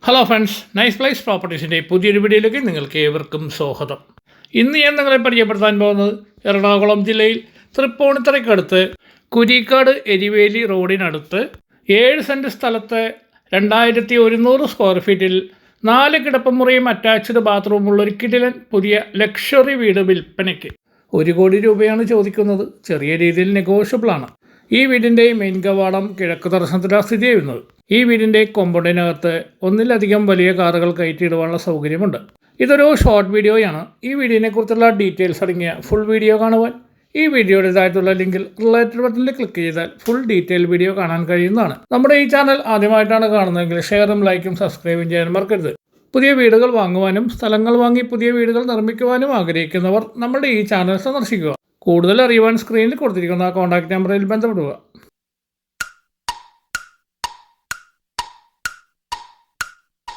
Hello friends, nice place പ്രോപ്പർട്ടീസിൻ്റെ പുതിയൊരു വീഡിയോയിലേക്ക് നിങ്ങൾക്ക് ഏവർക്കും സ്വാഗതം. ഇന്ന് ഞാൻ നിങ്ങളെ പരിചയപ്പെടുത്താൻ പോകുന്നത് എറണാകുളം ജില്ലയിൽ തൃപ്പൂണിത്തുറയ്ക്കടുത്ത് കുരിക്കാട് എരിവേലി റോഡിനടുത്ത് 7 സെൻറ്റ് സ്ഥലത്ത് 2100 സ്ക്വയർ ഫീറ്റിൽ 4 കിടപ്പുമുറിയും അറ്റാച്ച്ഡ് ബാത്റൂമുള്ള ഒരു കിടിലൻ പുതിയ ലക്ഷറി വീട് വിൽപ്പനയ്ക്ക് 1 കോടി രൂപയാണ് ചോദിക്കുന്നത്. ചെറിയ രീതിയിൽ നെഗോഷ്യബിളാണ്. ഈ വീടിൻ്റെ മെയിൻ കവാടം കിഴക്ക് ദർശനത്തിലാണ് സ്ഥിതി ചെയ്യുന്നത്. ഈ വീടിൻ്റെ കോമ്പൗണ്ടിനകത്ത് ഒന്നിലധികം വലിയ കാറുകൾ കയറ്റിയിടുവാനുള്ള സൗകര്യമുണ്ട്. ഇതൊരു ഷോർട്ട് വീഡിയോയാണ്. ഈ വീഡിയോനെ കുറിച്ചുള്ള ഡീറ്റെയിൽസ് അടങ്ങിയ ഫുൾ വീഡിയോ കാണുവാൻ ഈ വീഡിയോയുടേതായിട്ടുള്ള ലിങ്കിൽ റിലേറ്റഡ് ബട്ടണിൽ ക്ലിക്ക് ചെയ്താൽ ഫുൾ ഡീറ്റെയിൽ വീഡിയോ കാണാൻ കഴിയുന്നതാണ്. നമ്മുടെ ഈ ചാനൽ ആദ്യമായിട്ടാണ് കാണുന്നതെങ്കിൽ ഷെയറും ലൈക്കും സബ്സ്ക്രൈബും ചെയ്യാൻ മറക്കരുത്. പുതിയ വീടുകൾ വാങ്ങുവാനും സ്ഥലങ്ങൾ വാങ്ങി പുതിയ വീടുകൾ നിർമ്മിക്കുവാനും ആഗ്രഹിക്കുന്നവർ നമ്മുടെ ഈ ചാനൽ സന്ദർശിക്കുക. കൂടുതൽ അറിയുവാൻ സ്ക്രീനിൽ കൊടുത്തിരിക്കുന്ന കോൺടാക്ട് നമ്പറിൽ ബന്ധപ്പെടുക.